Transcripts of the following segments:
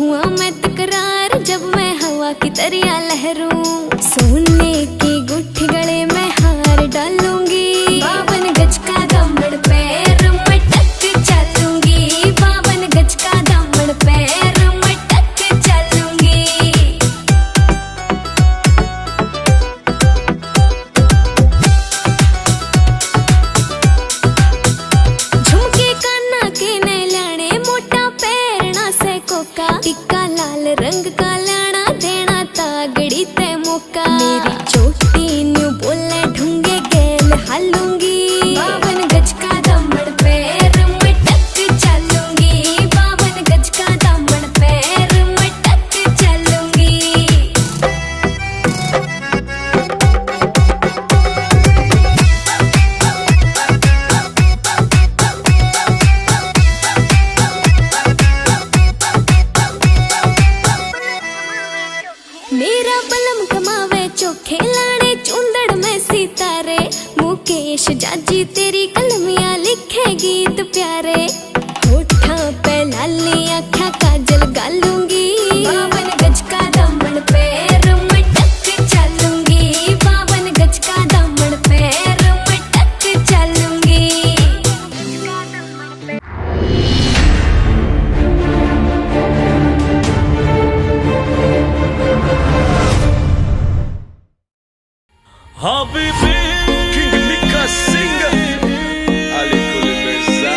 हुआ मैं तकरार जब मैं हवा की तरिया लहरूं। सोने की गुट्ठी गले में हार डालूंगी, 52 गज का दामन पैर में टक चलूंगी, 52 गज का दामन पैर में टक चलूंगी। झुमके काना के ने लाने मोटा पैरना से कोका, टिक्का लाल रंग का लाना देना तागड़ी ते मौका। मेरी चोटी न्यू बोले ढूंगे गेल हालूंगी, 52 गज का दामन पैर में टक चलूंगी, 52 गज का दामन पैर में टक चलूंगी। मेरा बलम कमावे चोखे लाड़े चुंदड़ में सितारे, मुकेश जाजी तेरी कलमियां लिखे गीत प्यारे। होठा पे लाली आँखा काजल गालूंगी, 52 गज का दामन पैर में टक चलूंगी, 52 गज का दामन पैर में टक चलूंगी। Habibi King Mika Singer Ali Kulibeza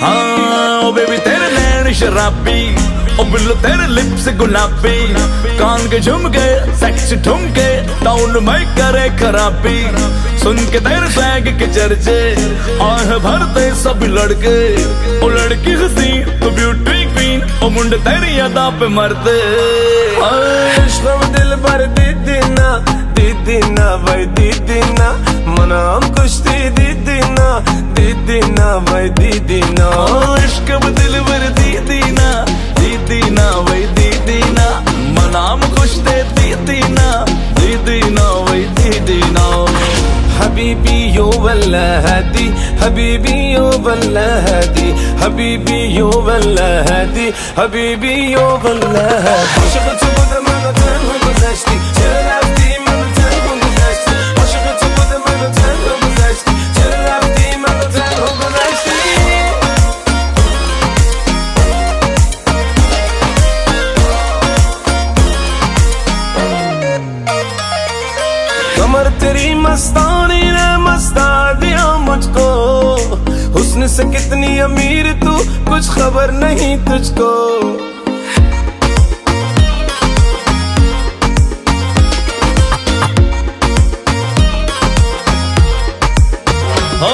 हाँ ओ बेबी तेरे नैन शराबी, ओ बिल्लो तेरे लिप्स गुलाबी, कान के झुमके सेक्स ठुमके टाउन में करे खराबी। सुन के तेरे स्वैग के चर्चे आह भरते सब लड़के, ओ लड़की हंसी तो ब्यूटी क्वीन, ओ मुंडे तेरी अदा पे मरते। इश्क़ दिल भर दीदीना दीदीना भाई दीदीना, मनाम कुश्ती दीदीना दीदीना भाई दीदीना। इश्क दिल भर दीदीना दीदीना भाई दीदीना, मनाम खुश दे दीदीना दीदीना भाई दीदीना। हबीबी यो वल्ला हदी, हबीबी यो वल्ला हदी, हबीबी यो वल्ला हदी, हबीबी यो वल्ला हदी। Aşıkı çıbıdı bana tenho güzeşti, çırrafti bana tenho güzeşti, aşıkı çıbıdı bana tenho güzeşti, çırrafti bana tenho güzeşti। कमर तेरी मस्तानी ने मस्ता दिया मुझको, हुस्न से कितनी अमीर तू कुछ खबर नहीं तुझको। हो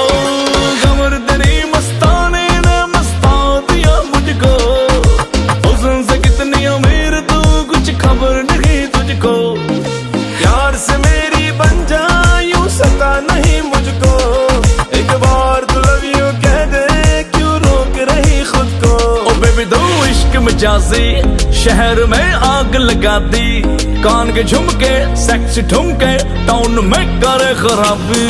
कमर तेरी मस्तानी ने मस्ता दिया मुझको, हुस्न से कितनी अमीर तू कुछ खबर नहीं तुझको। प्यार से मेरी बन जा यूं सता नहीं मुझको, एक बार तू लव यू कह दे क्यों रोक रही खुद को। ओ बेबी दो इश्क मजाजी शहर में आग लगा दी, कान के झुमके सेक्स ठुमके टाउन में करे खराबी।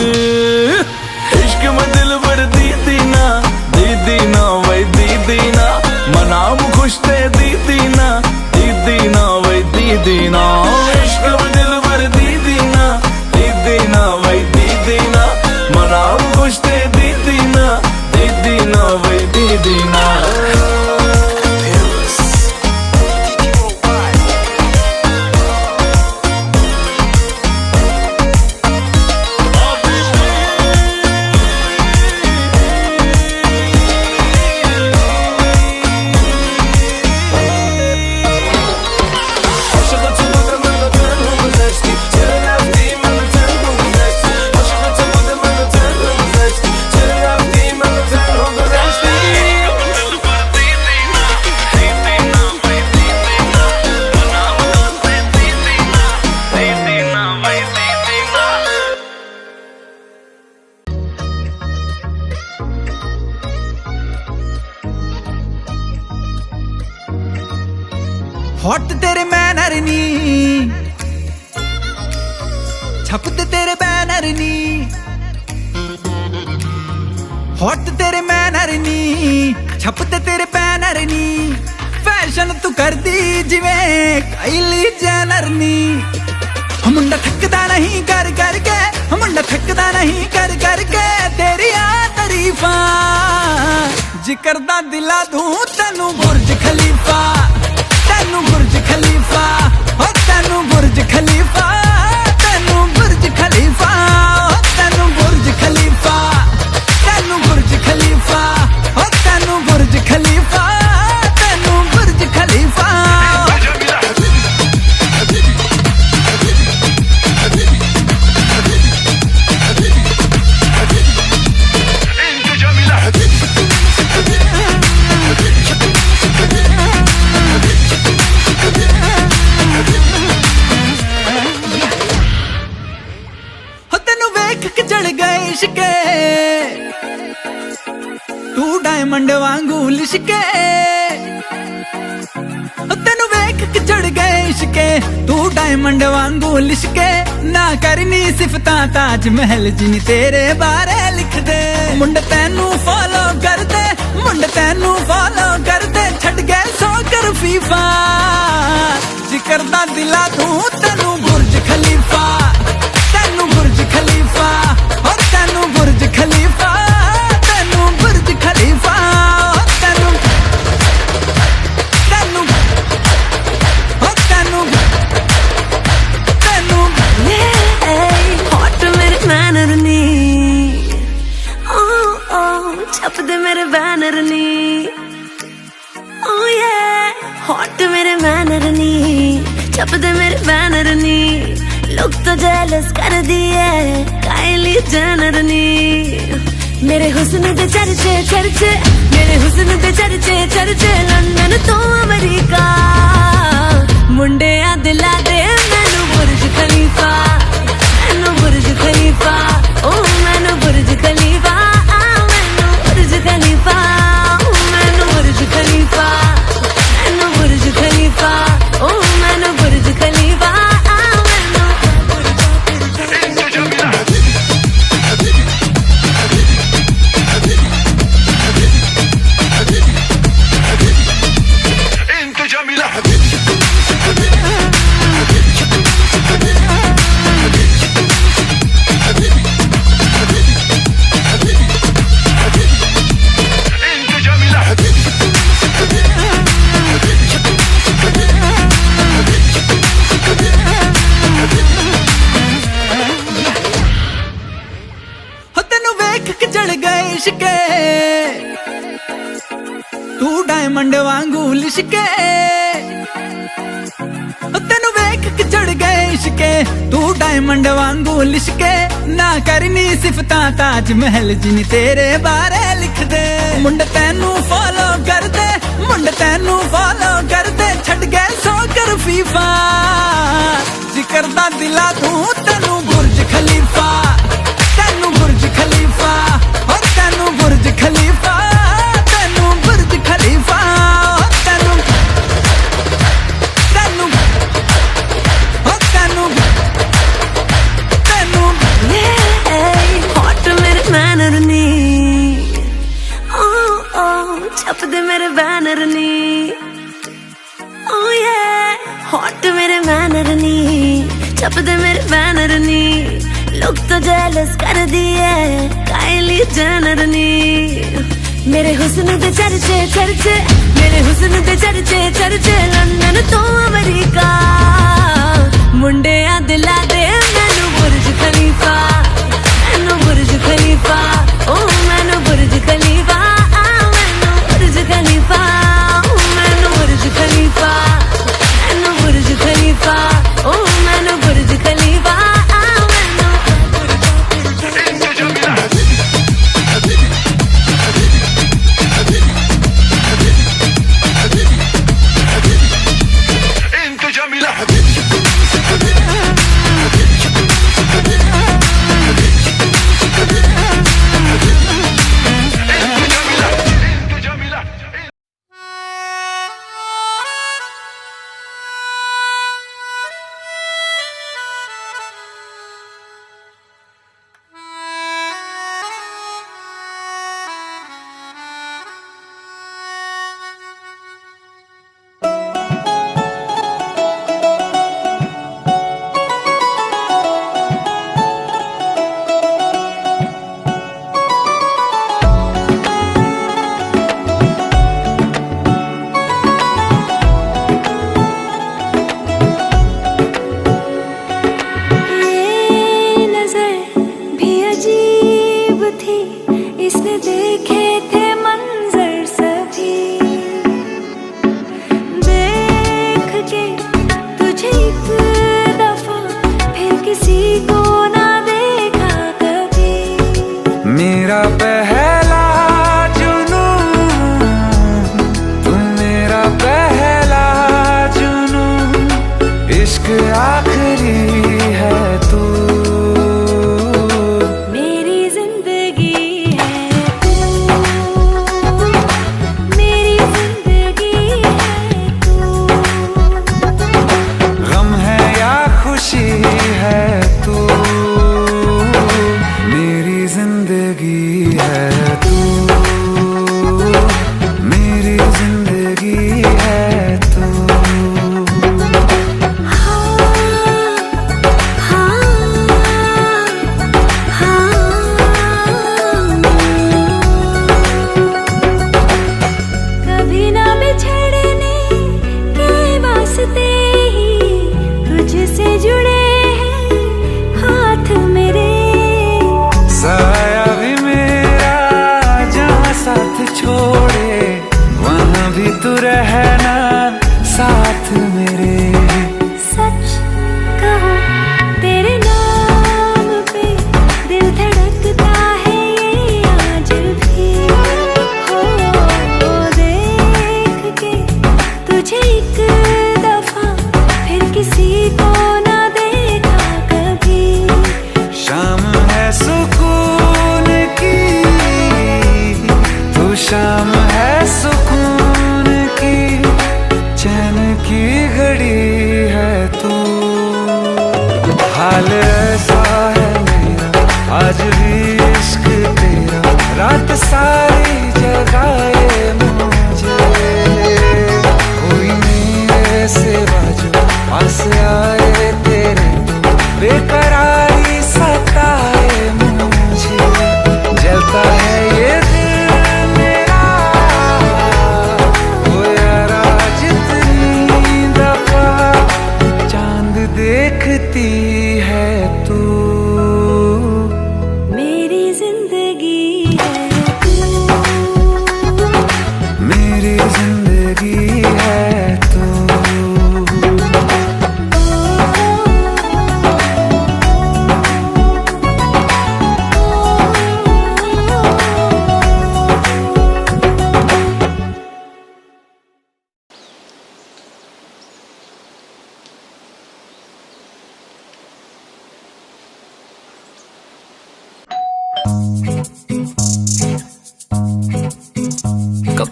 इश्क में दिल भर दीदीना दीदीना भाई दीदीना, मनाम खुश थे दीदीना दीदीना भाई दीदीना। इश्क में दिल भर दीदीना दीदीना भाई दीदीना, मनाम खुश थे दीदीना दीदीना भाई दीदीना। Aşıkı çıbıdı bana tenho güzeşti, çırrafti bana tenho güzeşti, aşıkı çıbıdı bana tenho güzeşti, çırrafti bana tenho güzeşti। Hot तेरे मैनर नी, छपते तेरे बैनर नी, हॉट तेरे मैनर नी, ਛਪਦੇ ਤੇਰੇ ਬੈਨਰ ਨੀ ਫੈਸ਼ਨ ਤੂੰ ਕਰਦੀ ਜਿਵੇਂ ਕਾਇਲੀ ਜੈਨਰ ਨੀ ਮੁੰਡਾ ਥੱਕਦਾ ਨਹੀਂ ਕਰ ਕਰਕੇ ਮੁੰਡਾ ਥੱਕਦਾ ਨਹੀਂ ਕਰ ਕਰਕੇ ਤੇਰੀਆਂ ਤਾਰੀਫਾਂ ਜ਼ਿਕਰ ਦਾ ਦਿਲਾ ਦੂੰ ਤੈਨੂੰ ਬੁਰਜ ਖਲੀਫਾ ਤੈਨੂੰ ਬੁਰਜ ਖਲੀਫਾ ਹੋ ਤੈਨੂੰ ਬੁਰਜ ਖਲੀਫਾ ਤੈਨੂੰ ਬੁਰਜ ਖਲੀਫਾ ਤੈਨੂੰ ਬੁਰਜ ਖਲੀਫਾ ਤੈਨੂੰ ਬੁਰਜ ਖਲੀਫਾ ਹੋ ਤੈਨੂੰ ਬੁਰਜ ਖਲੀਫਾ ਤੈਨੂੰ ਬੁਰਜ ਖਲੀਫਾ चढ़ गए इश्के तू डायमंड वांगू लिशके तेनू वेख के चढ़ गए इश्के तू डायमंड वांगू लिशके ना करनी सिफतां ताज महल जिनी तेरे बारे लिख दे मुंड तेनू फॉलो कर दे मुंड तेनू फॉलो कर दे छड़ गए सो कर फीफा जिक्र दा दिला तू तेनू बुर्ज खलीफा तेनू बुर्ज खलीफा और तेनू बुर्ज खलीफा तेनू बुर्ज खलीफा तेनू तेनू और तेनू तेनू हॉट मेरे मैनर नी ओ छप दे मेरे बैनर नी ओ ये हॉट मेरे मैनर नी छप दे मेरे बैनर नी लोग तो जेलस कर दिए कायली जेनर नी मेरे हुस्न दे चर्चे चर्चे मेरे हुस्न दे चर्चे चर्चे लंदन तो अमेरिका मुंडे आ दिला दे मैनू बुर्ज खलीफा मैनू बुर्ज खलीफा ओ मैनू बुर्ज खलीफा मैनू बुर्ज खलीफा मैनू बुर्ज खलीफा मैनू बुर्ज खलीफा ओ मैनू बुर्ज खलीफा चढ़ गए इश्के तू डायमंड वांगू लिशके तेनू वेख के चढ़ गए इश्के तू डायमंड वांगू लिशके ना करनी सिफतां ताज महल जिनी तेरे बारे लिख दे मुंड तेनू फॉलो कर दे मुंड तेनू फॉलो कर दे छड़ गए सो कर फीफा जिक्र दा दिला तू तेनू बुर्ज खलीफा तेनू बुर्ज खलीफा और तेनू बुर्ज खलीफा तेनू बुर्ज खलीफा तेनू तेनू और तेनू तेनू हॉट मेरे मैनर नी ओ छप दे मेरे बैनर नी ओ ये हॉट मेरे मैनर नी छप दे मेरे बैनर नी लोग तो जेलस कर दिए कायली जेनर नी मेरे हुस्न दे चर्चे चर्चे मेरे हुस्न दे चर्चे चर्चे लंदन तो अमेरिका मुंडे आ दिला दे मैनू बुर्ज खलीफा मैनू बुर्ज खलीफा ओ मैनू बुर्ज खलीफा मैनू बुर्ज खलीफा मैनू बुर्ज खलीफा मैनू बुर्ज खलीफा ओ मैनू बुर्ज खलीफा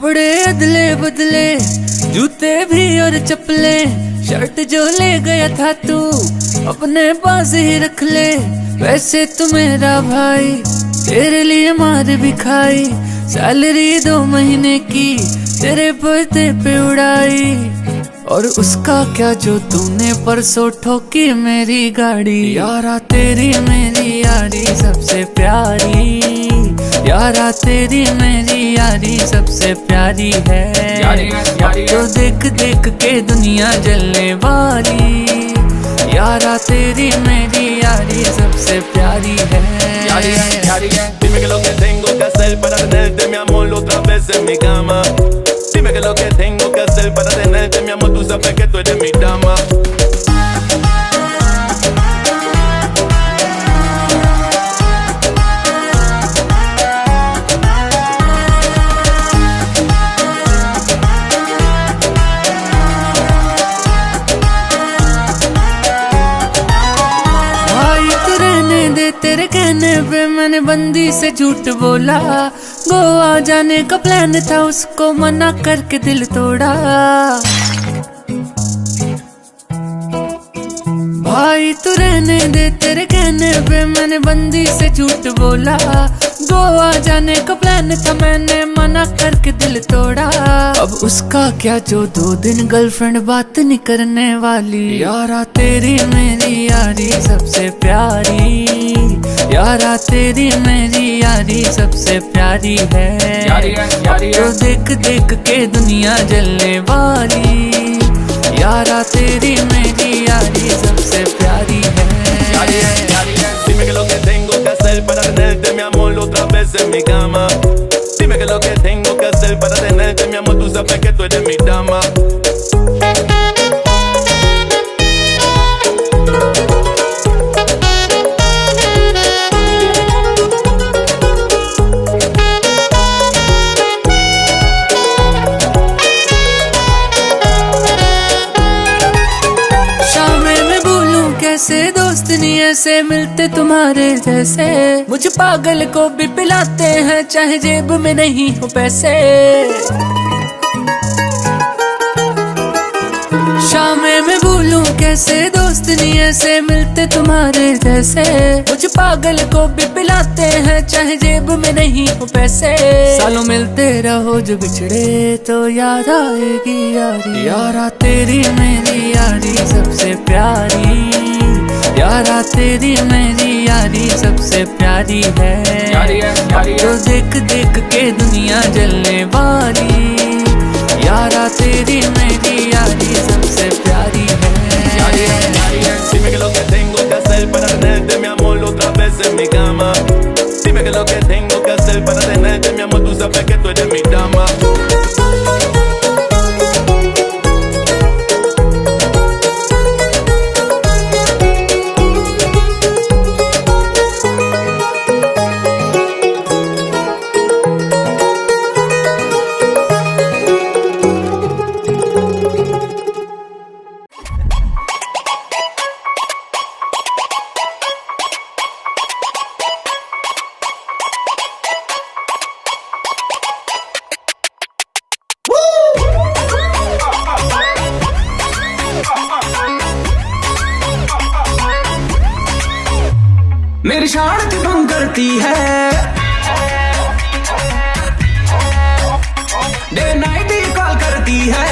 कपड़े अदले बदले, जूते भी और चप्पले, शर्ट जो ले गया था तू अपने पास ही रख ले। वैसे तू मेरा भाई, तेरे लिए मार भी खाई, सैलरी 2 महीने की तेरे बर्थडे पे उड़ाई। और उसका क्या जो तूने परसों ठोकी मेरी गाड़ी। यारा तेरी मेरी यारी सबसे प्यारी, यारा तेरी मेरी यारी सबसे प्यारी है। अब तो देख देख के दुनिया जलने वाली, यारा तेरी मेरी यारी सबसे प्यारी है। Dime que lo que tengo que hacer para tenerte, mi amor, otra vez en mi cama. Dime que lo que tengo que hacer para tenerte, mi amor, tú sabes que tú eres mi dama. तेरे कहने पे मैंने बंदी से झूठ बोला, गोवा जाने का प्लान था उसको मना करके दिल तोड़ा। भाई तू रहने दे, तेरे कहने पे मैंने बंदी से झूठ बोला, गोवा जाने का प्लान था मैंने मना करके दिल तोड़ा। अब उसका क्या जो 2 दिन गर्लफ्रेंड बात नहीं करने वाली। यारा तेरी मेरी यारी सबसे प्यारी, यारा तेरी मेरी यारी सबसे प्यारी है। अब तो देख देख के दुनिया जलने वाली, यारा तेरी मेरी यारी सबसे प्यारी है। Dime que lo que tengo que hacer para tenerte, mi amor, otra vez en mi cama. Dime que lo que tengo que hacer para tenerte, mi amor, tú sabes que tú eres mi dama. कैसे दोस्त नहीं ऐसे मिलते तुम्हारे जैसे, मुझ पागल को भी पिलाते हैं चाहे जेब में नहीं हो पैसे। शामें मैं भूलूं कैसे दोस्त नहीं ऐसे मिलते तुम्हारे जैसे, मुझ पागल को भी पिलाते हैं चाहे जेब में नहीं हो पैसे। सालों मिलते रहो जो बिछड़े तो याद आएगी यारी, यारा तेरी मेरी यारी सबसे प्यारी, यारा तेरी मेरी यारी सबसे प्यारी है। अब तो देख देख के दुनिया जलने वाली, यारा तेरी मेरी यारी सबसे प्यारी है। Dime que lo que tengo que hacer para tenerte, mi amor, otra vez en mi cama. Dime que lo que tengo que hacer para tenerte, mi amor, tú sabes que tú eres mi dama. मेरी शान की भंग करती है, day night ही call करती है।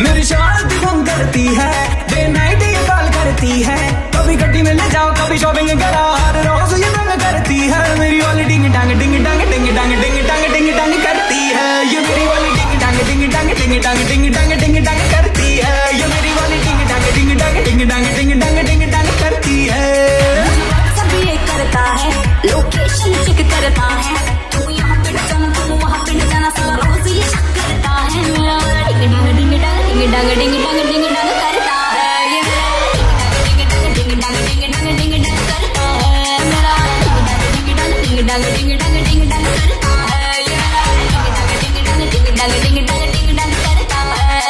मेरी शान की भंग करती है, डे नाइट ही कॉल करती है। कभी गड्डी में ले जाओ कभी शॉपिंग करा, हर रोज ये तंग करती है। मेरी वाली डिंग डांग डिंग डांग डिंग डांग डिंग डांग डिंग डांग करती है। ये मेरी वाली डिंग डांग डिंग डांग डिंग डांग डिंग डांग डिंग डांग करती है। ये मेरी वाली डिंग डांग डिंग डांग डिंग डांग डिंग डांग डिंग डांग करती है। सब ये करता है, लोकेशन चेक करता है, तू यहाँ पे न जाना तू वहाँ पे न जाना, सारा रोज ये शक करता है। मेरा डिंग डांग डिंग डांग डिंग डांग डिंग डांग डिंग डांग करता है। ये मेरा डिंग डांग डिंग डांग डिंग डांग करता है। मेरा डिंग डांग डिंग डांग डिंग डांग डिंग डांग करता है। ये मेरा डिंग डांग डिंग डांग डिंग डांग डिंग डांग करता है।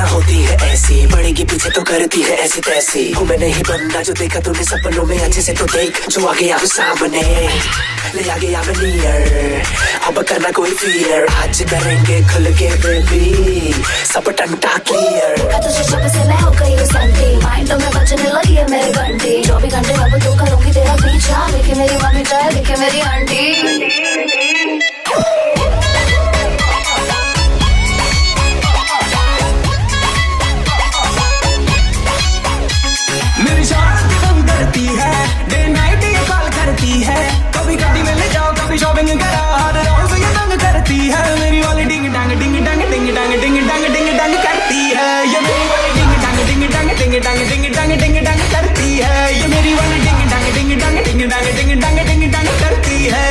लड़कियां होती है ऐसी, पड़ेगी पीछे तो करती है ऐसी तैसी। हूँ मैं नहीं बनना जो देखा तूने सपनों में, अच्छे से तो देख जो आ गया वो सामने, ले आ गया मैं नियर, अब करना कोई फियर, आज करेंगे खुल के बेबी सब टंटा क्लियर। तुझे शब से मैं हो गई हूँ संती, माइंड में बजने लगी है मेरी घंटी, 24 घंटे अब तो करूंगी तेरा पीछा, देखे मेरी मम्मी चाहे देखे मेरी आंटी। मेरी शरारत कम करती है, डे नाइट ये कॉल करती है, कभी गाड़ी में ले जाओ कभी शॉपिंग करा, हर रोज ये तंग करती है। मेरी वाली डिंग डांग डिंग डांग डिंग डांग डिंग डांग डिंग डांग करती है, ये मेरी वाली डिंग डांग डिंग डांग डिंग डांग डिंग डांग डिंग डांग करती है, ये मेरी वाली डिंग डांग डिंग डांग डिंग डांग डिंग डांग डिंग डांग करती है।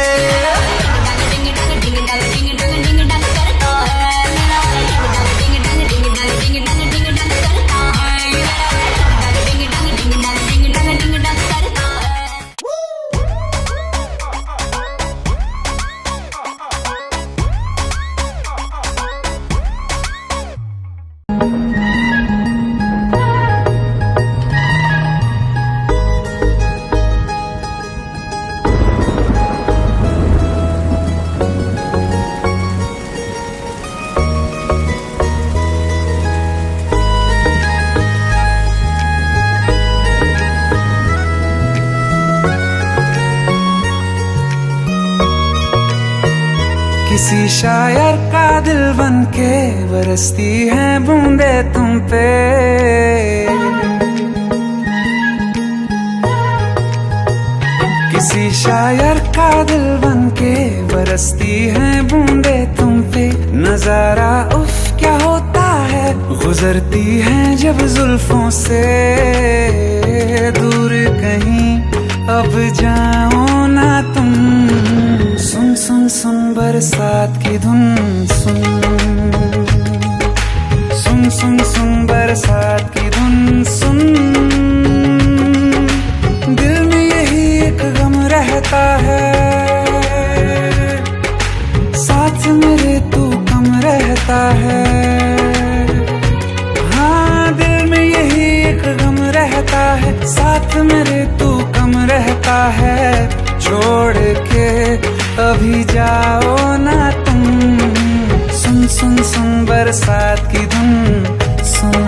किसी शायर का दिल बन के बरसती हैं बूंदे तुम पे, किसी शायर का दिल बन के बरसती हैं बूंदे तुम पे। नजारा उफ क्या होता है, गुजरती हैं जब जुल्फों से, दूर कहीं अब जाओ ना तुम, सुन सुन सुन बरसात की धुन, सुन सुन सुन सुन बरसात की धुन सुन। दिल में यही एक गम रहता है, साथ मेरे तू कम रहता है। हाँ दिल में यही एक गम रहता है, साथ मेरे तू कम रहता है। छोड़ के अभी जाओ ना तुम, सुन सुन सुन बरसात की धुन सुन।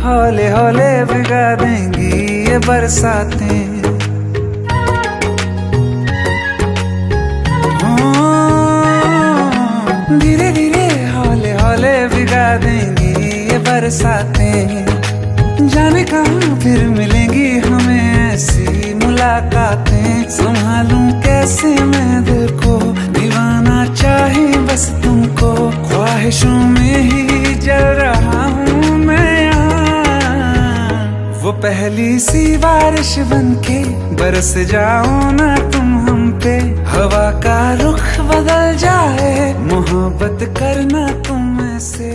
हौले हौले भिगा देंगी ये बरसातें, धीरे धीरे हौले हौले भिगा देंगी ये बरसातें। जाने कहाँ फिर मिलेंगी हमें ऐसी मुलाकातें, संभालूं कैसे मैं दिल को, दीवाना चाहे बस तुमको, ख्वाहिशों में ही जल रहा हूँ मैं यहाँ। वो पहली सी बारिश बनके बरस जाओ ना तुम हम पे, हवा का रुख बदल जाए, मोहब्बत करना तुम ऐसे।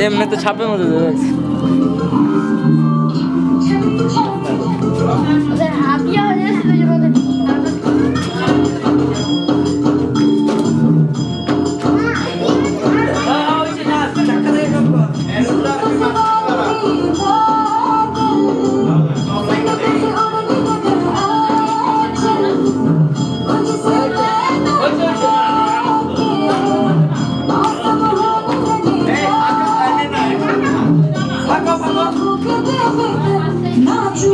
এমনি তো ছাপের মধ্যে Not you,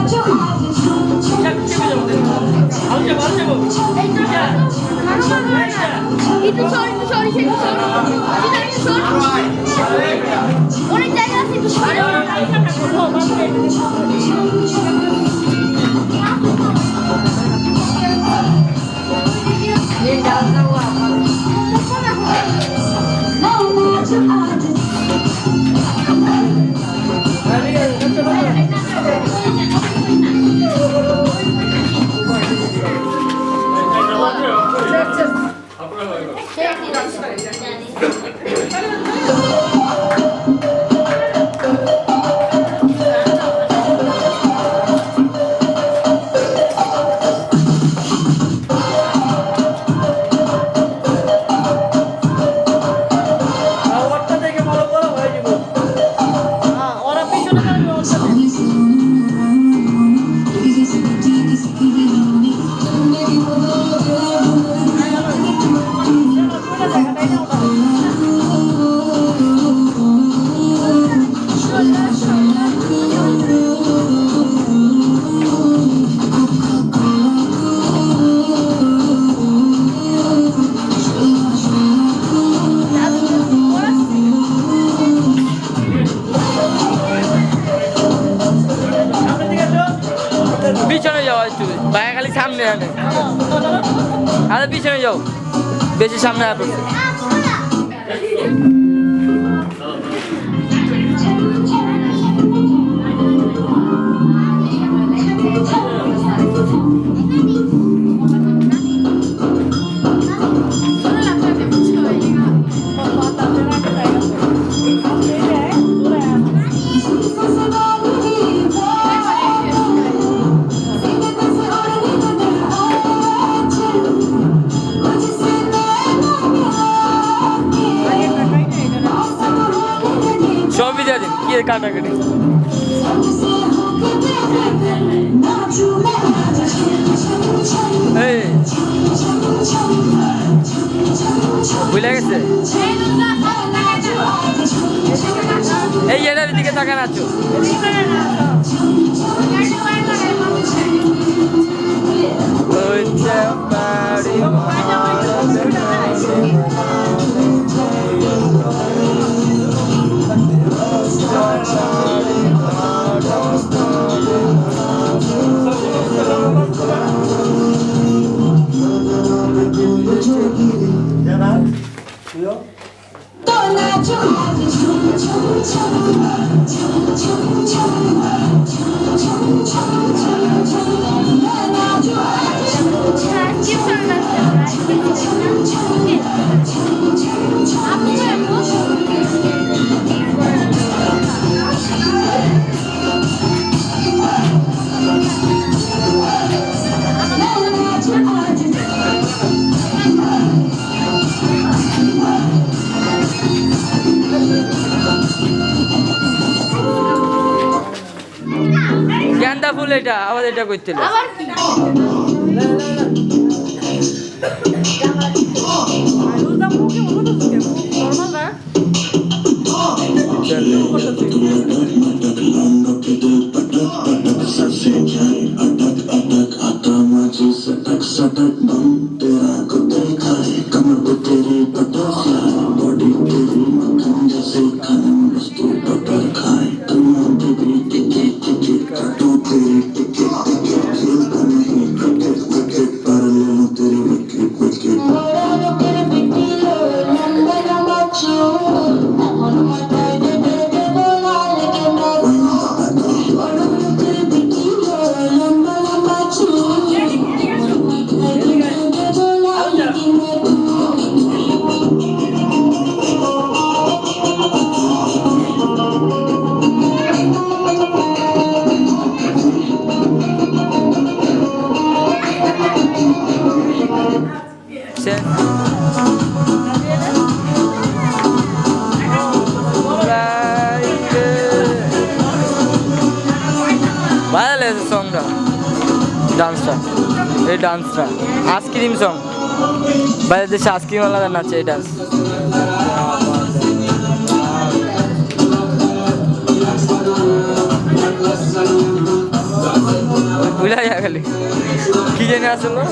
একটু সরি অনেক জায়গা আছে একটু সরি পিছনে যাও একটু বাইরে খালি সামনে আনে আরে পিছনে যাও বেশি সামনে আর পড়ছে সবই দিয়ে দিন কি কাটাকাটি ভুলে গেছে এই এটার দিকে তাকান আছো গেন্দা ফুল এটা আবার এটা করতে ভালো লেগেছে সংটা ডান্সটা এই ডান্সটা আইসক্রিম সং বাইরের দেশে আইসক্রিম আলাদা নাচে এই ডান্স ভুলা যা খালি কি জানি আসলো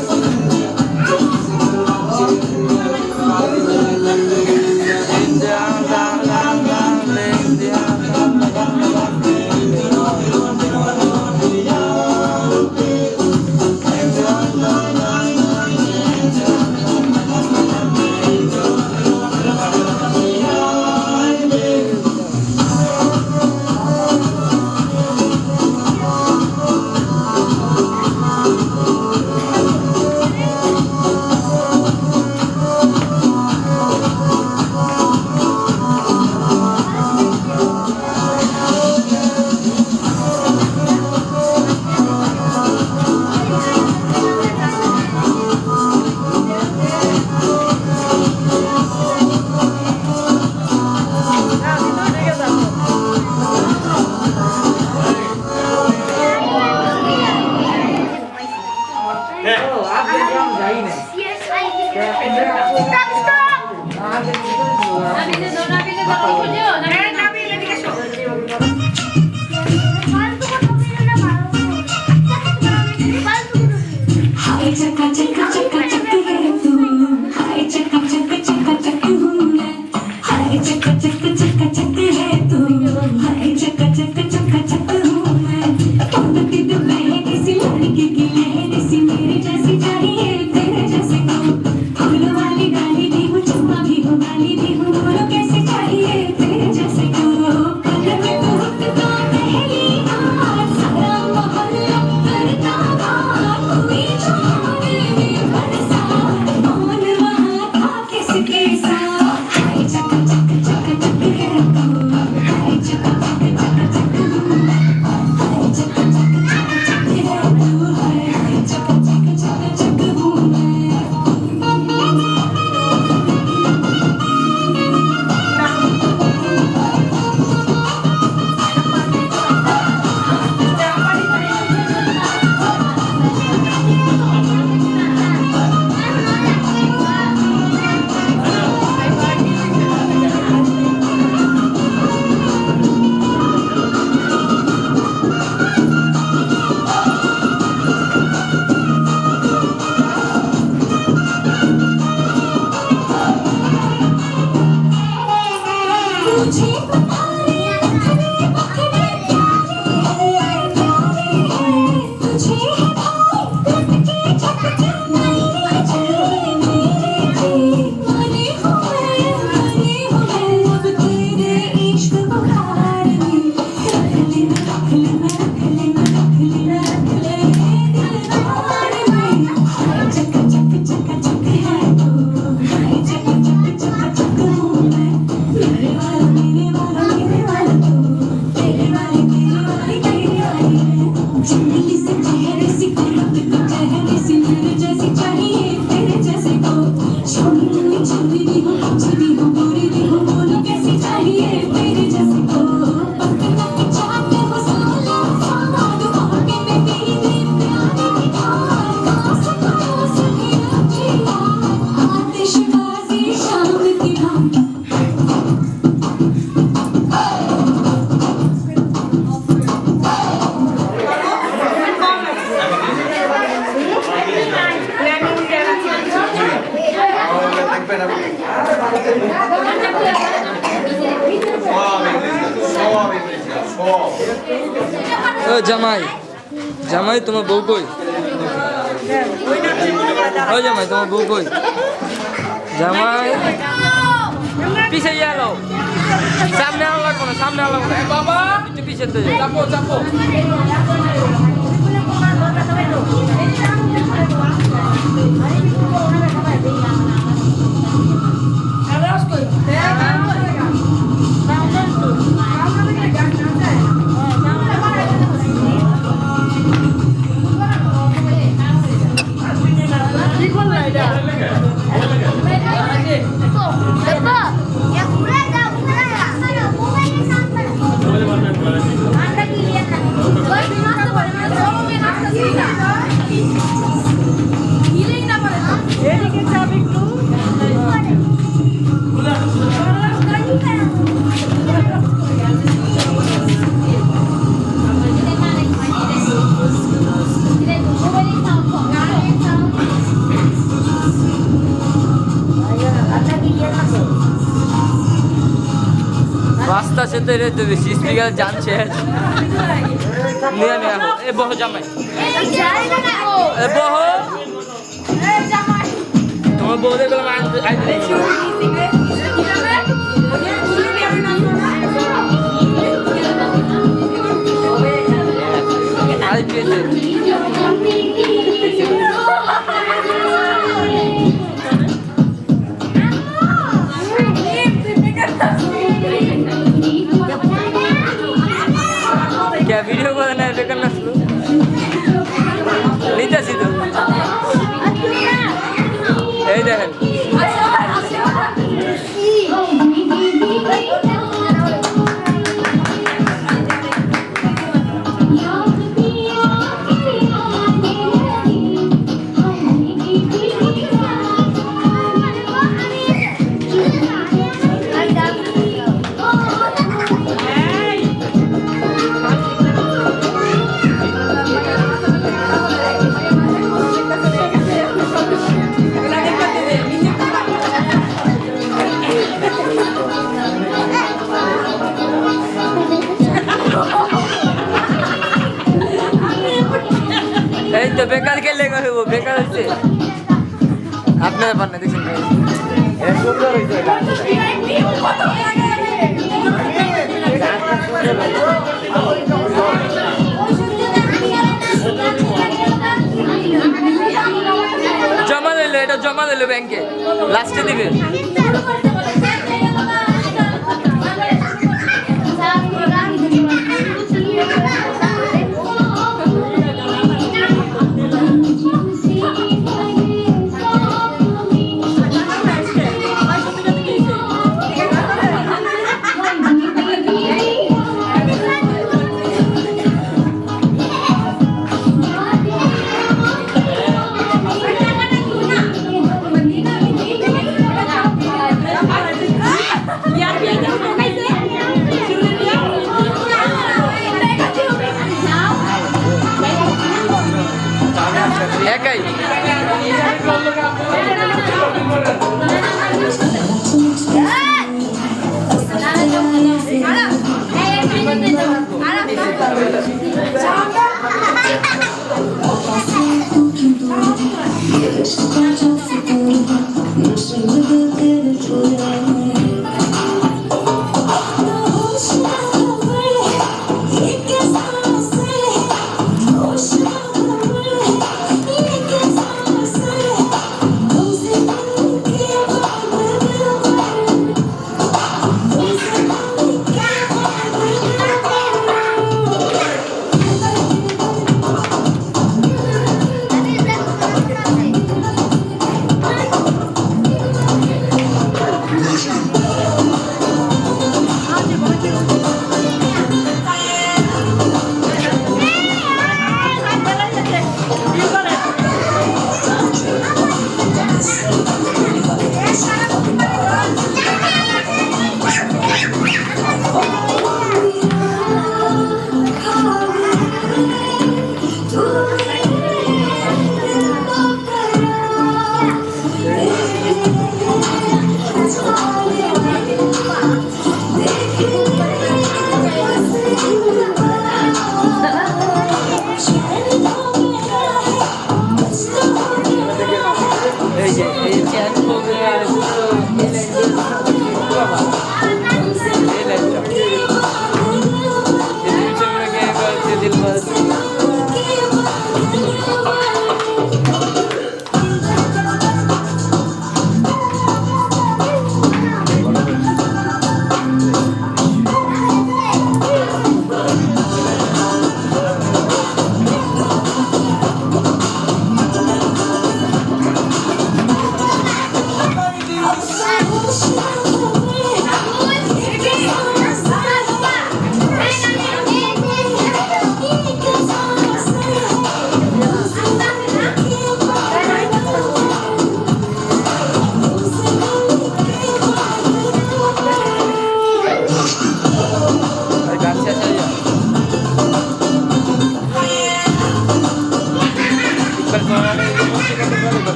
জামাই জামাই তোমার বউ কই ও জামাই তোমার বউ কই জামাই পিছে গেলো সামনে আলো লাগবো না সামনে আলো লাগবো না বাবা একটু পিছে চাপো চাপো বাসে তো এটা তো বেশি স্পিকার জানছে নিয়ে নিয়ে এ বহু জামাই এ বহু তোমার বউ দেখলাম क्या वीडियो बनाना है करना शुरू नहीं था सीधो এই দেখেন এই তো বেকার কে লেগে হইব বেকার হচ্ছে আপনার বান্না দেখছেন সুন্দর হয়েছে জমা দিল এটা জমা দিল ব্যাংকে লাস্টে দিবে একাই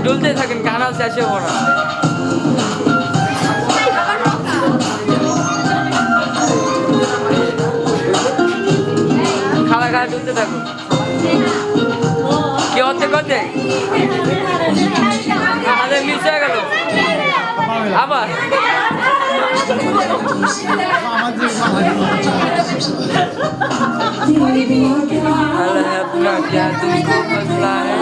ডুলতে থাকেন কানাল শেষে পড়া খালা খালা ডুলতে থাকুন কি অর্ধেক অর্ধেক আমাদের মিস হয়ে গেল আবার अल्लाह अपना क्या तुमको बदला है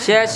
शेष